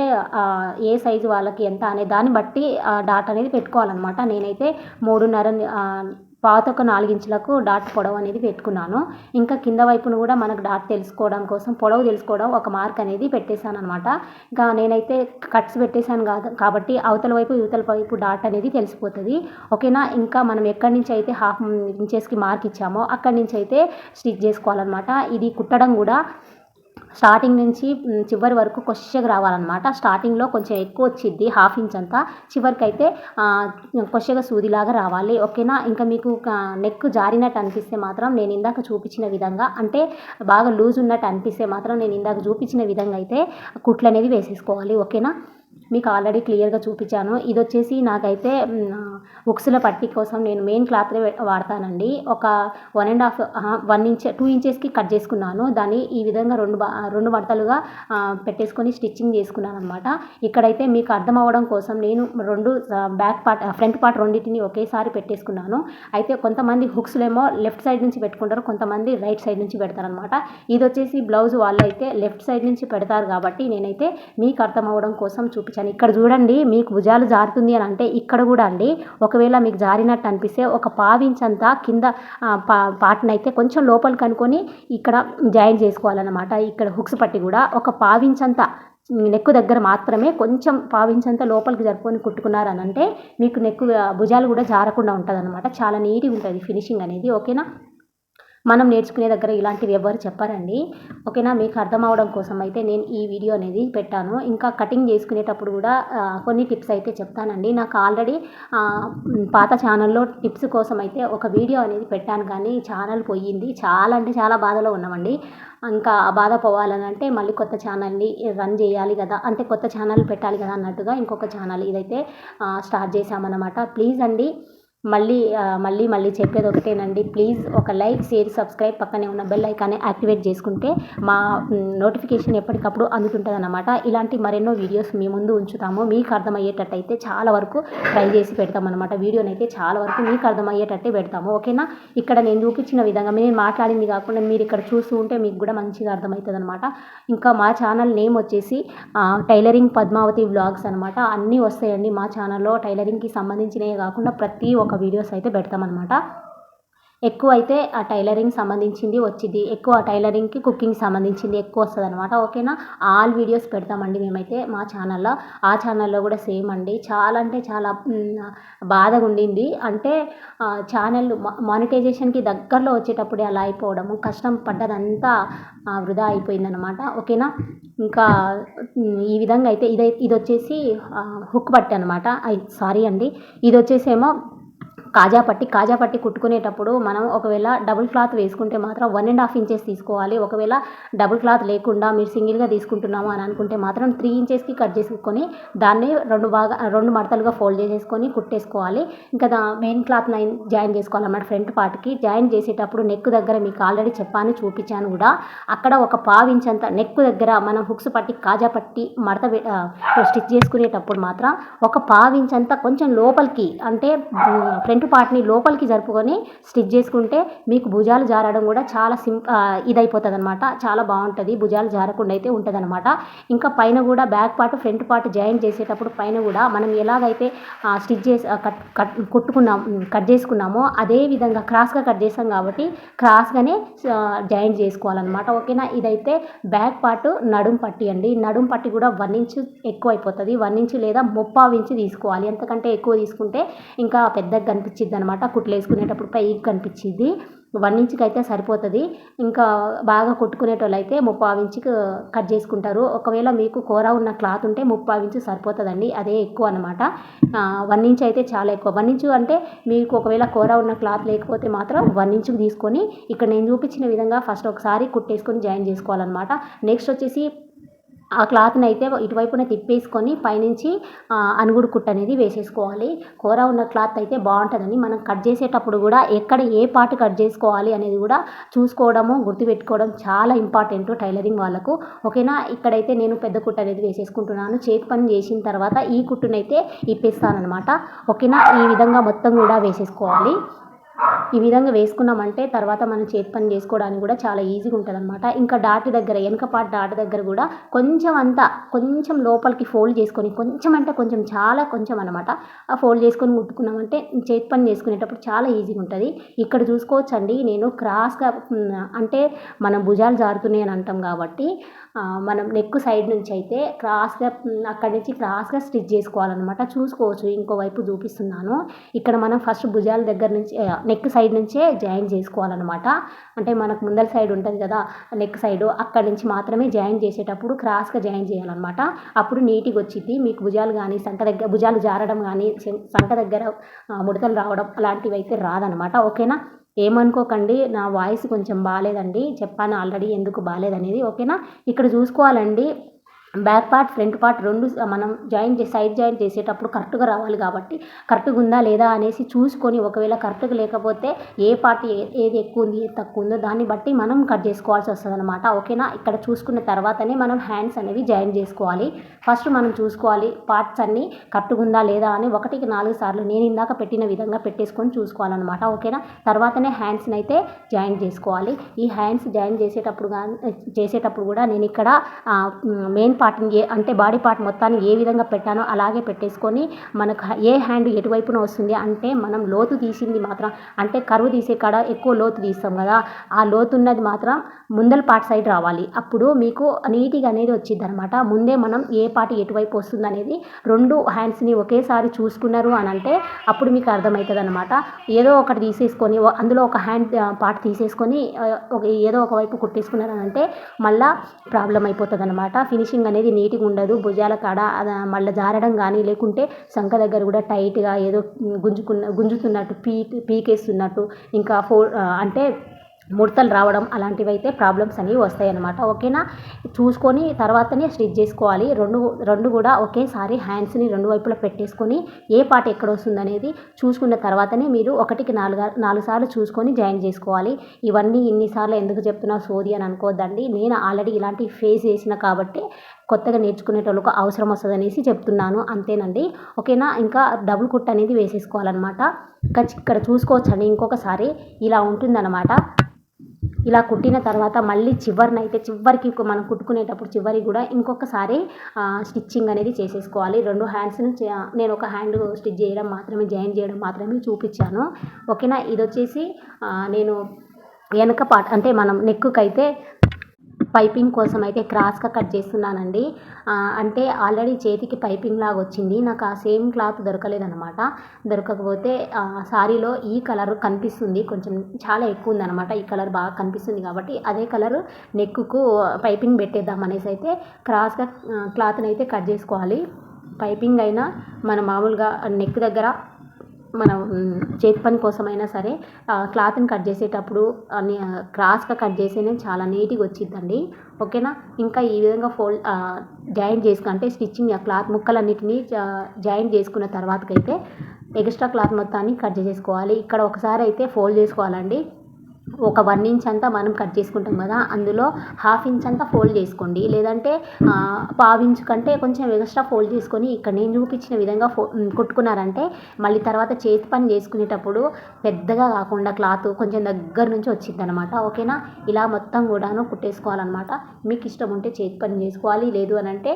ఏ సైజు వాళ్ళకి ఎంత అనే దాన్ని బట్టి డాట్ అనేది పెట్టుకోవాలన్నమాట. నేనైతే 3.5 పాతొక 4 ఇంచులకు డాట్ పొడవు అనేది పెట్టుకున్నాను. ఇంకా కింద వైపును కూడా మనకు డాట్ తెలుసుకోవడం కోసం, పొడవు తెలుసుకోవడం ఒక మార్క్ అనేది పెట్టేశాను అనమాట. ఇంకా నేనైతే కట్స్ పెట్టేశాను కాబట్టి అవతల వైపు యువతల వైపు డాట్ అనేది తెలిసిపోతుంది. ఓకేనా. ఇంకా మనం ఎక్కడి నుంచి అయితే హాఫ్ ఇంచెస్కి మార్క్ ఇచ్చామో అక్కడి నుంచి అయితే స్టిచ్ చేసుకోవాలన్నమాట. ఇది కుట్టడం కూడా స్టార్టింగ్ నుంచి చివరి వరకు కొద్దిగా రావాలన్నమాట. స్టార్టింగ్లో కొంచెం ఎక్కువ వచ్చిద్ది, హాఫ్ ఇంచ్ అంతా, చివరికి అయితే కొద్దిగా సూదిలాగా రావాలి. ఓకేనా. ఇంకా మీకు నెక్ జారినట్టు అనిపిస్తే మాత్రం నేను ఇందాక చూపించిన విధంగా, అంటే బాగా లూజ్ ఉన్నట్టు అనిపిస్తే మాత్రం నేను ఇందాక చూపించిన విధంగా అయితే కుట్లు అనేది వేసేసుకోవాలి. ఓకేనా. మీకు ఆల్రెడీ క్లియర్గా చూపించాను. ఇది వచ్చేసి నాకైతే ఉక్సుల పట్టీ కోసం నేను మెయిన్ క్లాత్లే వాడతానండి. ఒక 1 ఇంచ్ 2 ఇంచెస్కి కట్ చేసుకున్నాను. దాన్ని ఈ విధంగా రెండు మడతలుగా పెట్టేసుకొని స్టిచ్చింగ్ చేసుకున్నాను అనమాట. ఇక్కడైతే మీకు అర్థం అవ్వడం కోసం నేను బ్యాక్ పార్ట్ ఫ్రంట్ పార్ట్ రెండింటిని ఒకేసారి పెట్టేసుకున్నాను. అయితే కొంతమంది హుక్స్లేమో లెఫ్ట్ సైడ్ నుంచి పెట్టుకుంటారు, కొంతమంది రైట్ సైడ్ నుంచి పెడతారనమాట. ఇది వచ్చేసి బ్లౌజ్ వాళ్ళు అయితే లెఫ్ట్ సైడ్ నుంచి పెడతారు కాబట్టి నేనైతే మీకు అర్థం అవ్వడం కోసం చూపించాను. ఇక్కడ చూడండి, మీకు భుజాలు జారుతుంది అని అంటే ఇక్కడ కూడా అండి, ఒకవేళ మీకు జారినట్టు అనిపిస్తే ఒక పావించంతా కింద పార్ట్నైతే కొంచెం లోపలికి అనుకొని ఇక్కడ జాయిన్ చేసుకోవాలన్నమాట. ఇక్కడ హుక్స్ పట్టి కూడా ఒక పావించంతా నెక్కు దగ్గర మాత్రమే కొంచెం పావించంతా లోపలికి జరుపుకొని కుట్టుకున్నారని అంటే మీకు భుజాలు కూడా జారకుండా ఉంటుంది అనమాట. చాలా నీట్గా ఉంటుంది ఫినిషింగ్ అనేది. ఓకేనా. మనం నేర్చుకునే దగ్గర ఇలాంటివి ఎవ్వరు చెప్పారండి. ఓకేనా. మీకు అర్థం అవడం కోసం అయితే నేను ఈ వీడియో అనేది పెట్టాను. ఇంకా కటింగ్ చేసుకునేటప్పుడు కూడా కొన్ని టిప్స్ అయితే చెప్తానండి. నాకు ఆల్రెడీ పాత ఛానల్లో టిప్స్ కోసం అయితే ఒక వీడియో అనేది పెట్టాను, కానీ ఛానల్ పోయింది. చాలా అంటే చాలా బాధలో ఉన్నామండి. ఇంకా ఆ బాధ పోవాలని అంటే మళ్ళీ కొత్త ఛానల్ని రన్ చేయాలి కదా, అంటే కొత్త ఛానల్ పెట్టాలి కదా అన్నట్టుగా ఇంకొక ఛానల్ ఇదైతే స్టార్ట్ చేశామన్నమాట. ప్లీజ్ అండి, మళ్ళీ చెప్పేది ఒకటేనండి, ప్లీజ్ ఒక లైక్, షేర్, సబ్స్క్రైబ్, పక్కనే ఉన్న బెల్ ఐకాన్ని యాక్టివేట్ చేసుకుంటే మా నోటిఫికేషన్ ఎప్పటికప్పుడు అందుతుంటుంది అన్నమాట. ఇలాంటి మరెన్నో వీడియోస్ మీ ముందు ఉంచుతాము. మీకు అర్థమయ్యేటట్టు అయితే చాలా వరకు ట్రై చేసి పెడతాం అనమాట. వీడియోని అయితే చాలా వరకు మీకు అర్థమయ్యేటట్టే పెడతాము. ఓకేనా. ఇక్కడ నేను చూపించిన విధంగా నేను మాట్లాడింది కాకుండా మీరు ఇక్కడ చూస్తూ ఉంటే మీకు కూడా మంచిగా అర్థమవుతుంది అనమాట. ఇంకా మా ఛానల్ నేమ్ వచ్చేసి టైలరింగ్ పద్మావతి వ్లాగ్స్ అనమాట. అన్నీ వస్తాయండి మా ఛానల్లో. టైలరింగ్కి సంబంధించినవి కాకుండా ప్రతి ఒక్క వీడియోస్ అయితే పెడతామన్నమాట. ఎక్కువ అయితే ఆ టైలరింగ్ సంబంధించింది వచ్చింది, ఎక్కువ టైలరింగ్కి కుకింగ్ సంబంధించింది ఎక్కువ వస్తుంది అనమాట. ఓకేనా. ఆల్ వీడియోస్ పెడతామండి మేమైతే మా ఛానల్లో. ఆ ఛానల్లో కూడా సేమ్ అండి. చాలా అంటే చాలా బాధగా ఉండింది. అంటే ఛానల్ మానిటైజేషన్కి దగ్గరలో వచ్చేటప్పుడే అలా అయిపోవడము, కష్టం పడ్డదంతా వృధా అయిపోయిందనమాట. ఓకేనా. ఇంకా ఈ విధంగా అయితే ఇది వచ్చేసి హుక్ పట్టి అనమాట. సారీ అండి, ఇది వచ్చేసేమో కాజా పట్టి కుట్టుకునేటప్పుడు మనం ఒకవేళ డబుల్ క్లాత్ వేసుకుంటే మాత్రం 1.5 ఇంచెస్ తీసుకోవాలి. ఒకవేళ డబుల్ క్లాత్ లేకుండా మీరు సింగిల్గా తీసుకుంటున్నాము అని అనుకుంటే మాత్రం 3 ఇంచెస్కి కట్ చేసుకొని దాన్ని 2 మడతలుగా ఫోల్డ్ చేసేసుకొని కుట్టేసుకోవాలి. ఇంకా మెయిన్ క్లాత్ లైన్ జాయిన్ చేసుకోవాలన్నమాట. ఫ్రంట్ పార్ట్కి జాయిన్ చేసేటప్పుడు నెక్ దగ్గర మీకు ఆల్రెడీ చెప్పాను, చూపించాను కూడా, అక్కడ ఒక పావించంత నెక్ దగ్గర మనం హుక్స్ పట్టి కాజా పట్టి స్టిచ్ చేసుకునేటప్పుడు మాత్రం ఒక పావించంత కొంచెం లోపలికి, అంటే ఫ్రంట్ పార్ట్ని లోపలికి జరుపుకొని స్టిచ్ చేసుకుంటే మీకు భుజాలు జారడం కూడా చాలా ఇదైపోతుంది అనమాట. చాలా బాగుంటుంది, భుజాలు జారకుండా అయితే ఉంటుంది అనమాట. ఇంకా పైన కూడా back part front part join చేసేటప్పుడు పైన కూడా మనం ఎలాగైతే స్టిచ్ చేసి కట్ చేసుకున్నామో అదే విధంగా క్రాస్గా కట్ చేస్తాం కాబట్టి క్రాస్గానే జాయిన్ చేసుకోవాలన్నమాట. ఓకేనా. ఇదైతే బ్యాక్ పార్ట్ నడుం పట్టి అండి. నడుం పట్టి కూడా 1 ఇంచ్ ఎక్కువ అయిపోతుంది. 1 ఇంచ్ లేదా 3/4 ఇంచ్ తీసుకోవాలి. ఎంతకంటే ఎక్కువ తీసుకుంటే ఇంకా పెద్దగా కనిపించిద్ది అనమాట. కుట్లు వేసుకునేటప్పుడు పైకి కనిపించిద్ది. 1 ఇంచ్కి అయితే సరిపోతుంది. ఇంకా బాగా కుట్టుకునేటోళ్ళు అయితే 3/4 ఇంచుకి కట్ చేసుకుంటారు. ఒకవేళ మీకు కూర ఉన్న క్లాత్ ఉంటే 3/4 ఇంచు సరిపోతుందండి, అదే ఎక్కువ అనమాట. 1 ఇంచ్ అయితే చాలా ఎక్కువ. 1 ఇంచు అంటే మీకు ఒకవేళ కూర ఉన్న క్లాత్ లేకపోతే మాత్రం 1 ఇంచుకి తీసుకొని ఇక్కడ నేను చూపించిన విధంగా ఫస్ట్ ఒకసారి కుట్టేసుకొని జాయిన్ చేసుకోవాలన్నమాట. నెక్స్ట్ వచ్చేసి ఆ క్లాత్ని అయితే ఇటువైపున తిప్పేసుకొని పైనుంచి అనుగుడు కుట్టు అనేది వేసేసుకోవాలి. కూర ఉన్న క్లాత్ అయితే బాగుంటుందండి. మనం కట్ చేసేటప్పుడు కూడా ఎక్కడ ఏ పార్ట్ కట్ చేసుకోవాలి అనేది కూడా చూసుకోవడము, గుర్తుపెట్టుకోవడం చాలా ఇంపార్టెంట్ టైలరింగ్ వాళ్ళకు. ఓకేనా, ఇక్కడైతే నేను పెద్ద కుట్టు అనేది వేసేసుకుంటున్నాను. చేతి పని చేసిన తర్వాత ఈ కుట్టునైతే ఇప్పేస్తానమాట. ఓకేనా, ఈ విధంగా మొత్తం కూడా వేసేసుకోవాలి. ఈ విధంగా వేసుకున్నామంటే తర్వాత మనం చేతి పని చేసుకోవడానికి కూడా చాలా ఈజీగా ఉంటుంది అనమాట. ఇంకా డాట్ దగ్గర, వెనక పార్ట్ డాట్ దగ్గర కూడా కొంచెం లోపలికి ఫోల్డ్ చేసుకొని, కొంచెం అంటే కొంచెం, చాలా కొంచెం అనమాట, ఆ ఫోల్డ్ చేసుకొని కుట్టుకున్నామంటే చేతి పని చేసుకునేటప్పుడు చాలా ఈజీగా ఉంటుంది. ఇక్కడ చూసుకోవచ్చండి, నేను క్రాస్గా అంటే మనం భుజాలు జారుతున్నాయి అని అంటాం కాబట్టి మనం నెక్ సైడ్ నుంచి అయితే క్రాస్గా అక్కడి నుంచి క్రాస్గా స్టిచ్ చేసుకోవాలన్నమాట. చూసుకోవచ్చు, ఇంకోవైపు చూపిస్తున్నాను. ఇక్కడ మనం ఫస్ట్ భుజాల దగ్గర నుంచి నెక్ సైడ్ నుంచే జాయిన్ చేసుకోవాలన్నమాట. అంటే మనకు ముందర సైడ్ ఉంటుంది కదా నెక్ సైడ్, అక్కడి నుంచి మాత్రమే జాయిన్ చేసేటప్పుడు క్రాస్గా జాయిన్ చేయాలన్నమాట. అప్పుడు నీట్గా వచ్చింది. మీకు భుజాలు కానీ సంక దగ్గర భుజాలు జారడం కానీ సంక దగ్గర ముడతలు రావడం అలాంటివి అయితే రాదనమాట. ఓకేనా, ఏమనుకోకండి, నా వాయిస్ కొంచెం బాగాలేదండి, చెప్పాను ఆల్రెడీ ఎందుకు బాగాలేదనేది. ఓకేనా, ఇక్కడ చూసుకోవాలండి, బ్యాక్ పార్ట్ ఫ్రంట్ పార్ట్ రెండు మనం సైడ్ జాయిన్ చేసేటప్పుడు కరెక్ట్గా రావాలి కాబట్టి కరెక్ట్గా ఉందా లేదా అనేసి చూసుకొని, ఒకవేళ కరెక్ట్గా లేకపోతే ఏ పార్ట్ ఏది ఎక్కువ ఉంది ఏది తక్కువ ఉందో దాన్ని బట్టి మనం కట్ చేసుకోవాల్సి వస్తుంది అనమాట. ఓకేనా, ఇక్కడ చూసుకున్న తర్వాతనే మనం హ్యాండ్స్ అనేవి జాయిన్ చేసుకోవాలి. ఫస్ట్ మనం చూసుకోవాలి పార్ట్స్ అన్నీ కరెక్ట్గా ఉందా లేదా అని 1కి 4 సార్లు నేను ఇందాక పెట్టిన విధంగా పెట్టేసుకొని చూసుకోవాలన్నమాట. ఓకేనా, తర్వాతనే హ్యాండ్స్ని అయితే జాయిన్ చేసుకోవాలి. ఈ హ్యాండ్స్ జాయిన్ చేసేటప్పుడు కూడా నేను ఇక్కడ మెయిన్ పార్ట్ని అంటే బాడీ పార్ట్ మొత్తాన్ని ఏ విధంగా పెట్టానో అలాగే పెట్టేసుకొని, మనకు ఏ హ్యాండ్ ఎటువైపున వస్తుంది అంటే మనం లోతు తీసింది మాత్రం, అంటే కరువు తీసే కాడ ఎక్కువ లోతు తీస్తాం కదా, ఆ లోతు ఉన్నది మాత్రం ముందల పార్ట్ సైడ్ రావాలి. అప్పుడు మీకు నీట్గా అనేది వచ్చింది అనమాట. ముందే మనం ఏ పార్ట్ ఎటువైపు వస్తుంది అనేది 2 హ్యాండ్స్ని ఒకేసారి చూసుకున్నారు అని అంటే అప్పుడు మీకు అర్థమవుతుంది అనమాట. ఏదో ఒకటి తీసేసుకొని అందులో ఒక హ్యాండ్ పార్ట్ తీసేసుకొని ఏదో ఒకవైపు కుట్టేసుకున్నారు అని అంటే మళ్ళీ ప్రాబ్లం అయిపోతుంది అనమాట. ఫినిషింగ్ అనేది నీట్గా ఉండదు. భుజాల కాడ మళ్ళీ జారడం కానీ, లేకుంటే సంక దగ్గర కూడా టైట్గా ఏదో గుంజుతున్నట్టు పీకేస్తున్నట్టు, ఇంకా అంటే ముడతలు రావడం అలాంటివి అయితే ప్రాబ్లమ్స్ అనేవి వస్తాయి అన్నమాట. ఓకేనా, చూసుకొని తర్వాతనే స్టిచ్ చేసుకోవాలి. రెండు కూడా ఒకేసారి హ్యాండ్స్ని 2 వైపులా పెట్టేసుకొని ఏ పార్ట్ ఎక్కడ వస్తుంది అనేది చూసుకున్న తర్వాతనే మీరు 1కి 4 సార్లు చూసుకొని జాయిన్ చేసుకోవాలి. ఇవన్నీ ఇన్నిసార్లు ఎందుకు చెప్తున్నా సోది అని అనుకోవద్దండి, నేను ఆల్రెడీ ఇలాంటి ఫేస్ చేసిన కాబట్టి కొత్తగా నేర్చుకునేటోళ్ళకు అవసరం వస్తుంది అనేసి చెప్తున్నాను, అంతేనండి. ఓకేనా, ఇంకా డబుల్ కుట్ అనేది వేసేసుకోవాలన్నమాట. ఇక్కడ చూసుకోవచ్చండి, ఇంకొకసారి ఇలా ఉంటుందన్నమాట. ఇలా కుట్టిన తర్వాత మళ్ళీ చివరికి మనం కుట్టుకునేటప్పుడు చివరికి కూడా ఇంకొకసారి స్టిచ్చింగ్ అనేది చేసేసుకోవాలి. 2 హ్యాండ్స్ని నేను ఒక హ్యాండ్ స్టిచ్ చేయడం మాత్రమే, జాయిన్ చేయడం మాత్రమే చూపించాను. ఓకేనా, ఇది వచ్చేసి నేను వెనక పార్ట్ అంటే మనం నెక్కుకి అయితే పైపింగ్ కోసం అయితే క్రాస్గా కట్ చేస్తున్నానండి. అంటే ఆల్రెడీ చేతికి పైపింగ్ లాగా వచ్చింది, నాకు ఆ సేమ్ క్లాత్ దొరకలేదనమాట. దొరకకపోతే సారీలో ఈ కలర్ కనిపిస్తుంది, కొంచెం చాలా ఎక్కువ ఉందనమాట. ఈ కలర్ బాగా కనిపిస్తుంది కాబట్టి అదే కలర్ నెక్కుకు పైపింగ్ పెట్టేద్దాం అనేసి అయితే క్రాస్గా క్లాత్ని అయితే కట్ చేసుకోవాలి. పైపింగ్ అయినా మన మామూలుగా నెక్ దగ్గర మనం చేతి పని కోసమైనా సరే క్లాత్ని కట్ చేసేటప్పుడు క్రాస్గా కట్ చేస్తేనే చాలా నీట్గా వచ్చిద్దండి. ఓకేనా, ఇంకా ఈ విధంగా జాయిన్ అంటే స్టిచ్చింగ్ క్లాత్ ముక్కలన్నిటినీ జాయిన్ చేసుకున్న తర్వాతకైతే ఎక్స్ట్రా క్లాత్ మొత్తాన్ని కట్ చేసేసుకోవాలి. ఇక్కడ ఒకసారి అయితే ఫోల్డ్ చేసుకోవాలండి. ఒక 1 ఇంచ్ అంతా మనం కట్ చేసుకుంటాం కదా, అందులో 1/2 ఇంచ్ అంతా ఫోల్డ్ చేసుకోండి, లేదంటే 1/4 ఇంచ్ కంటే కొంచెం ఎక్స్ట్రా ఫోల్డ్ చేసుకొని ఇక్కడ నేను చూపించిన విధంగా కుట్టుకున్నారంటే మళ్ళీ తర్వాత చేతి పని చేసుకునేటప్పుడు పెద్దగా కాకుండా క్లాత్ కొంచెం దగ్గర నుంచి వచ్చింది అనమాట. ఓకేనా, ఇలా మొత్తం కూడాను కుట్టేసుకోవాలన్నమాట. మీకు ఇష్టం ఉంటే చేతి పని చేసుకోవాలి, లేదు అని అంటే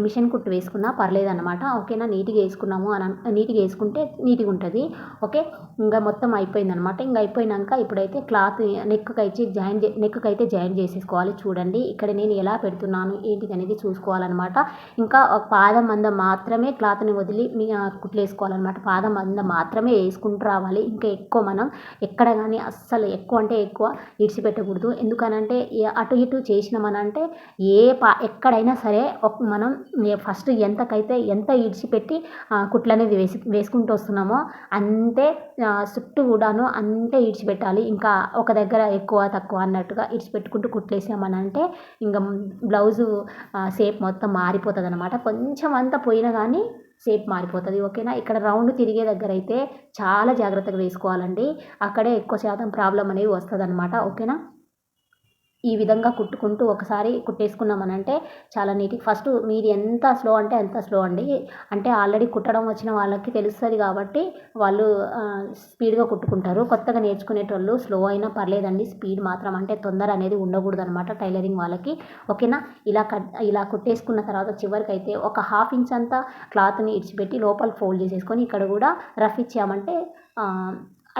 మిషన్ కుట్టు వేసుకున్నా పర్లేదు అనమాట. ఓకేనా, నీట్గా వేసుకున్నాము నీట్గా వేసుకుంటే నీట్గా ఉంటుంది. ఓకే, ఇంకా మొత్తం అయిపోయింది అనమాట. ఇంకా అయిపోయినాక ఇప్పుడైతే క్లాత్ నెక్కి అయితే జాయిన్ చేసేసుకోవాలి. చూడండి ఇక్కడ నేను ఎలా పెడుతున్నాను ఏంటిది అనేది చూసుకోవాలన్నమాట. ఇంకా పాదం మందం మాత్రమే క్లాత్ని వదిలి కుట్లేసుకోవాలన్నమాట. పాదం మందం మాత్రమే వేసుకుంటూ రావాలి. ఇంకా ఎక్కువ మనం ఎక్కడ కానీ అస్సలు ఎక్కువ అంటే ఎక్కువ ఇడిచిపెట్టకూడదు. ఎందుకనంటే అటు ఇటు చేసినామనంటే ఎక్కడైనా సరే మనం ఫస్ట్ ఎంత ఇడిచిపెట్టి కుట్లు అనేది వేసుకుంటూ వస్తున్నామో అంతే చుట్టూ కూడాను అంతే ఇడిచిపెట్టాలి. ఇంకా ఒక దగ్గర ఎక్కువ తక్కువ అన్నట్టుగా ఇడిచిపెట్టుకుంటూ కుట్లేసామనంటే ఇంకా బ్లౌజు షేప్ మొత్తం మారిపోతుంది అనమాట. కొంచెం అంతా పోయినా కానీ షేప్ మారిపోతుంది. ఓకేనా. ఇక్కడ రౌండ్ తిరిగే దగ్గర అయితే చాలా జాగ్రత్తగా వేసుకోవాలండి. అక్కడే ఎక్కువ శాతం ప్రాబ్లం అనేది వస్తుంది అనమాట. ఓకేనా. ఈ విధంగా కుట్టుకుంటూ ఒకసారి కుట్టేసుకున్నామనంటే చాలా నీట్గా ఫస్ట్ మీరు ఎంత స్లో అంటే అంత స్లో అండి. అంటే ఆల్రెడీ కుట్టడం వచ్చిన వాళ్ళకి తెలుస్తుంది కాబట్టి వాళ్ళు స్పీడ్గా కుట్టుకుంటారు. కొత్తగా నేర్చుకునేటోళ్ళు స్లో అయినా పర్లేదండి. స్పీడ్ మాత్రం అంటే తొందర అనేది ఉండకూడదు అనమాట టైలరింగ్ వాళ్ళకి. ఓకేనా. ఇలా కుట్టేసుకున్న తర్వాత చివరికి అయితే ఒక 1/2 ఇంచ్ అంతా క్లాత్ని ఇడిచిపెట్టి లోపల ఫోల్డ్ చేసేసుకొని ఇక్కడ కూడా రఫ్ ఇచ్చామంటే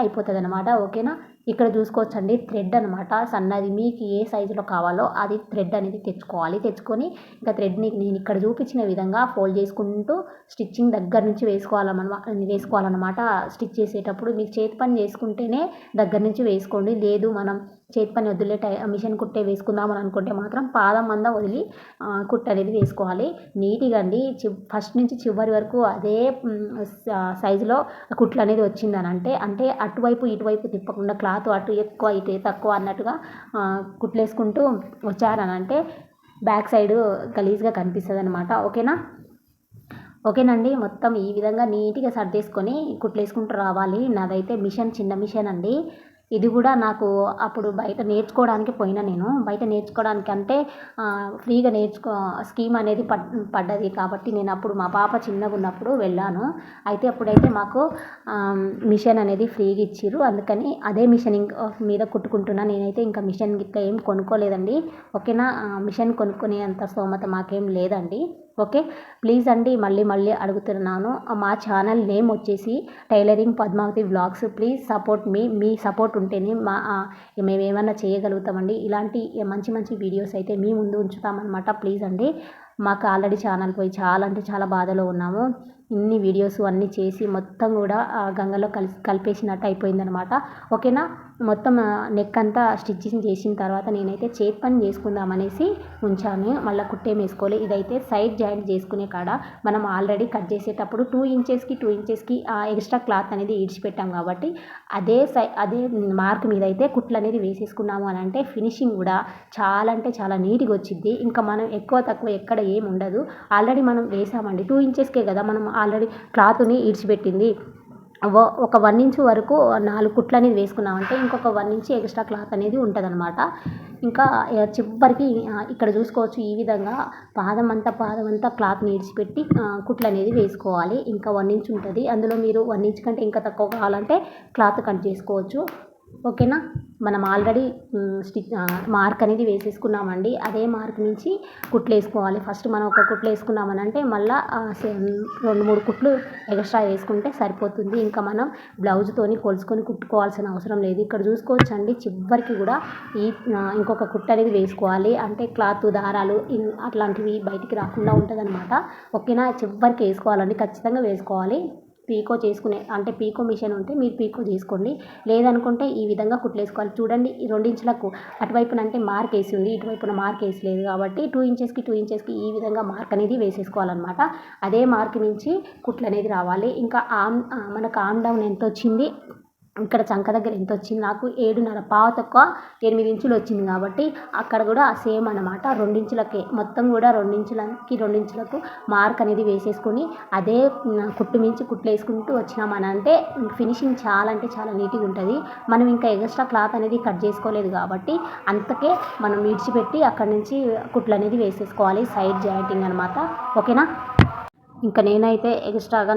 అయిపోతుంది అనమాట. ఓకేనా. ఇక్కడ చూసుకోవచ్చండి థ్రెడ్ అనమాట సన్నది మీకు ఏ సైజులో కావాలో అది థ్రెడ్ అనేది తెచ్చుకొని ఇంకా థ్రెడ్ని నేను ఇక్కడ చూపించిన విధంగా ఫోల్డ్ చేసుకుంటూ స్టిచ్చింగ్ దగ్గర నుంచి వేసుకోవాలన్నమాట. స్టిచ్ చేసేటప్పుడు మీకు చేతి పని చేసుకుంటేనే దగ్గర నుంచి వేసుకోండి. లేదు మనం చేతి పని వదిలే మిషన్ కుట్టే వేసుకుందామని అనుకుంటే మాత్రం పాదం మందం వదిలి కుట్టు అనేది వేసుకోవాలి. నీట్గా అండి ఫస్ట్ నుంచి చివరి వరకు అదే సైజులో కుట్లు అనేది వచ్చిందనంటే అంటే అటువైపు ఇటువైపు తిప్పకుండా క్లాత్ అటు ఎక్కువ ఇటు తక్కువ అన్నట్టుగా కుట్లేసుకుంటూ వచ్చారనంటే బ్యాక్ సైడ్ గలీజ్గా కనిపిస్తుంది అనమాట. ఓకేనండి. మొత్తం ఈ విధంగా నీట్గా సర్దేసుకొని కుట్లేసుకుంటూ రావాలి. నాదైతే చిన్న మిషన్ అండి. ఇది కూడా నాకు అప్పుడు బయట నేర్చుకోవడానికి పోయినా నేను బయట నేర్చుకోవడానికి అంటే ఫ్రీగా స్కీమ్ అనేది పడ్డది కాబట్టి నేను అప్పుడు మా పాప చిన్నగా ఉన్నప్పుడు వెళ్ళాను. అయితే అప్పుడైతే మాకు మిషన్ అనేది ఫ్రీగా ఇచ్చిర్రు. అందుకని అదే మిషన్ మీద కుట్టుకుంటున్నా. నేనైతే ఇంకా మిషన్ గిట్లా ఏం కొనుక్కోలేదండి. ఓకేనా. మిషన్ కొనుక్కునే అంత స్తోమత మాకేం లేదండి. ఓకే. ప్లీజ్ అండి మళ్ళీ అడుగుతున్నాను. మా ఛానల్ నేమ్ వచ్చేసి tailoring Padmavathi vlogs. Please support మీ సపోర్ట్ ఉంటేనే మేము ఏమన్నా చేయగలుగుతామండి. ఇలాంటి మంచి వీడియోస్ అయితే మీ ముందు ఉంచుతామన్నమాట. ప్లీజ్ అండి. మాకు ఆల్రెడీ ఛానల్ పోయి చాలా అంటే చాలా బాధలో ఉన్నాము. ఇన్ని వీడియోస్ అన్నీ చేసి మొత్తం కూడా గంగలో కలిపేసినట్టు అయిపోయిందనమాట. ఓకేనా. మొత్తం నెక్ అంతా స్టిచ్చింగ్ చేసిన తర్వాత నేనైతే చేతి పని చేసుకుందామనేసి ఉంచాను. మళ్ళీ కుట్టేం వేసుకోవాలి. ఇదైతే సైడ్ జాయింట్ చేసుకునే కాడ మనం ఆల్రెడీ కట్ చేసేటప్పుడు 2 ఇంచెస్కి ఎక్స్ట్రా క్లాత్ అనేది ఇడిచిపెట్టాం కాబట్టి అదే మార్క్ మీద అయితే కుట్లు అనేది వేసేసుకున్నాము అని అంటే ఫినిషింగ్ కూడా చాలా అంటే చాలా నీట్గా వచ్చింది. ఇంకా మనం ఎక్కువ తక్కువ ఎక్కడ ఏం ఉండదు. ఆల్రెడీ మనం వేసామండి 2 ఇంచెస్కే కదా మనం ఆల్రెడీ క్లాత్ని ఇడిచిపెట్టింది. ఒక 1 ఇంచ్ వరకు 4 కుట్లు అనేది వేసుకున్నామంటే ఇంకొక 1 ఇంచ్ ఎక్స్ట్రా క్లాత్ అనేది ఉంటుంది అనమాట. ఇంకా చివరికి ఇక్కడ చూసుకోవచ్చు ఈ విధంగా పాదం అంతా క్లాత్ని ఇడిచిపెట్టి కుట్లు అనేది వేసుకోవాలి. ఇంకా 1 ఇంచ్ ఉంటుంది. అందులో మీరు 1 ఇంచ్ కంటే ఇంకా తక్కువ కావాలంటే క్లాత్ కట్ చేసుకోవచ్చు. ఓకేనా. మనం ఆల్రెడీ మార్క్ అనేది వేసేసుకున్నామండి. అదే మార్క్ నుంచి కుట్లు వేసుకోవాలి. ఫస్ట్ మనం ఒక కుట్లు వేసుకున్నామనంటే మళ్ళీ 2-3 కుట్లు ఎక్స్ట్రా వేసుకుంటే సరిపోతుంది. ఇంకా మనం బ్లౌజ్తోని కొలుసుకొని కుట్టుకోవాల్సిన అవసరం లేదు. ఇక్కడ చూసుకోవచ్చండి చివరికి కూడా ఇంకొక కుట్టు అనేది వేసుకోవాలి. అంటే క్లాత్ దారాలు అట్లాంటివి బయటికి రాకుండా ఉంటుంది అనమాట. ఓకేనా. చివరికి వేసుకోవాలండి. ఖచ్చితంగా వేసుకోవాలి. పీకో మిషన్ ఉంటే మీరు పీకో చేసుకోండి. లేదనుకుంటే ఈ విధంగా కుట్లేసుకోవాలి. చూడండి ఈ 2 ఇంచులకు అటువైపున అంటే మార్క్ వేసి ఉంది. ఇటువైపున మార్క్ వేసి లేదు కాబట్టి 2 ఇంచెస్కి ఈ విధంగా మార్క్ అనేది వేసేసుకోవాలన్నమాట. అదే మార్క్ నుంచి కుట్లు అనేది రావాలి. ఇంకా మనకు ఆర్మ్ డౌన్ ఎంత వచ్చింది, ఇక్కడ చంక దగ్గర ఎంత వచ్చింది, నాకు 7.5 పావు తక్కువ 8 ఇంచులు వచ్చింది కాబట్టి అక్కడ కూడా సేమ్ అనమాట. 2 ఇంచులకే మొత్తం కూడా 2 ఇంచులకు మార్క్ అనేది వేసేసుకొని అదే కుట్టు మించి కుట్లు వేసుకుంటూ వచ్చినామనంటే ఫినిషింగ్ చాలా అంటే చాలా నీట్గా ఉంటుంది. మనం ఇంకా ఎక్స్ట్రా క్లాత్ అనేది కట్ చేసుకోలేదు కాబట్టి అంతకే మనం విడిచిపెట్టి అక్కడ నుంచి కుట్లు అనేది వేసేసుకోవాలి. సైడ్ జాయింటింగ్ అనమాట. ఓకేనా. ఇంకా నేనైతే ఎక్స్ట్రాగా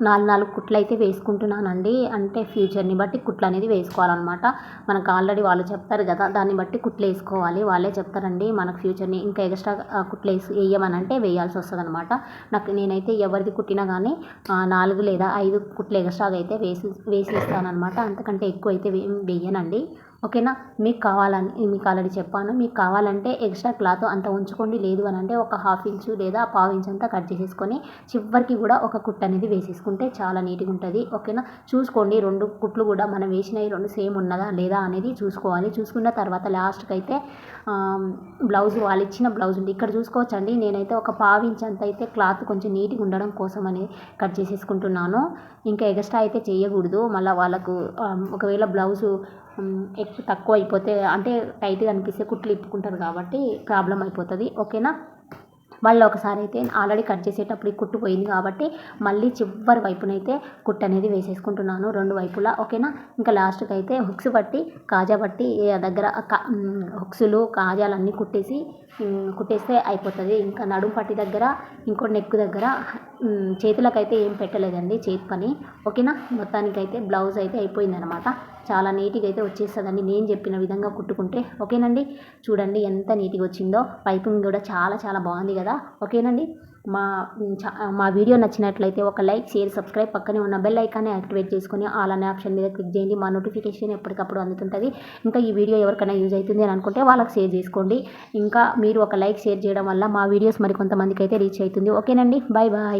నాలుగు కుట్లు అయితే వేసుకుంటున్నానండి. అంటే ఫ్యూచర్ని బట్టి కుట్లు అనేది వేసుకోవాలన్నమాట. మనకు ఆల్రెడీ వాళ్ళు చెప్తారు కదా, దాన్ని బట్టి కుట్లు వేసుకోవాలి. వాళ్ళే చెప్తారండి మనకు ఫ్యూచర్ని. ఇంకా ఎక్స్ట్రా కుట్లు వేయమనంటే వేయాల్సి వస్తుంది అనమాట. నేనైతే ఎవరిది కుట్టినా కానీ 4 లేదా 5 కుట్లు ఎక్స్ట్రాగా అయితే వేసి ఇస్తానమాట. అంతకంటే ఎక్కువ అయితే వేయనండి. ఓకేనా. మీకు ఆల్రెడీ చెప్పాను. మీకు కావాలంటే ఎక్స్ట్రా క్లాత్ అంత ఉంచుకోండి. లేదు అని అంటే ఒక 1/2 ఇంచు లేదా 1/4 ఇంచ్ అంతా కట్ చేసేసుకొని చివరికి కూడా ఒక కుట్టు అనేది వేసేసుకుంటే చాలా నీట్గా ఉంటుంది. ఓకేనా. చూసుకోండి 2 కుట్లు కూడా మనం వేసినవి 2 సేమ్ ఉన్నదా లేదా అనేది చూసుకోవాలి. చూసుకున్న తర్వాత లాస్ట్కి అయితే బ్లౌజ్ వాళ్ళు ఇచ్చిన బ్లౌజ్ ఉంది ఇక్కడ చూసుకోవచ్చండి. నేనైతే ఒక 1/4 ఇంచ్ అంత అయితే క్లాత్ కొంచెం నీట్గా ఉండడం కోసం అని కట్ చేసేసుకుంటున్నాను. ఇంకా ఎక్స్ట్రా అయితే చేయకూడదు. మళ్ళీ వాళ్ళకు ఒకవేళ బ్లౌజు ఎక్కువ తక్కువ అయిపోతే అంటే టైట్గా అనిపిస్తే కుట్లు ఇప్పుకుంటారు కాబట్టి ప్రాబ్లం అయిపోతుంది. ఓకేనా. వాళ్ళు ఒకసారి అయితే ఆల్రెడీ కట్ చేసేటప్పుడు కుట్టు పోయింది కాబట్టి మళ్ళీ చివరి వైపునైతే కుట్టు అనేది వేసేసుకుంటున్నాను 2 వైపులా. ఓకేనా. ఇంకా లాస్ట్కి అయితే హుక్స్ బట్టి కాజా బట్టి దగ్గర హుక్స్లు కాజాలన్నీ కుట్టేస్తే అయిపోతుంది. ఇంకా నడుము పట్టి దగ్గర ఇంకో నెక్ దగ్గర చేతులకైతే ఏం పెట్టలేదండి, చేతి పని. ఓకేనా. మొత్తానికైతే బ్లౌజ్ అయితే అయిపోయిందనమాట. చాలా నీట్గా అయితే వచ్చేస్తుందండి నేను చెప్పిన విధంగా కుట్టుకుంటే. ఓకేనండి. చూడండి ఎంత నీట్గా వచ్చిందో. పైపింగ్ కూడా చాలా చాలా బాగుంది కదా. ఓకేనండి. మా వీడియో నచ్చినట్లయితే ఒక లైక్, షేర్, సబ్స్క్రైబ్, పక్కనే ఉన్న బెల్ ఐకాన్ని యాక్టివేట్ చేసుకొని ఆల్ అనే ఆప్షన్ మీద క్లిక్ చేయండి. మా నోటిఫికేషన్ ఎప్పటికప్పుడు అందుతుంటుంది. ఇంకా ఈ వీడియో ఎవరికైనా యూజ్ అవుతుంది అని అనుకుంటే వాళ్ళకి షేర్ చేసుకోండి. ఇంకా మీరు ఒక లైక్, షేర్ చేయడం వల్ల మా వీడియోస్ మరి కొంతమందికి అయితే రీచ్ అవుతుంది. ఓకేనండి. Bye bye.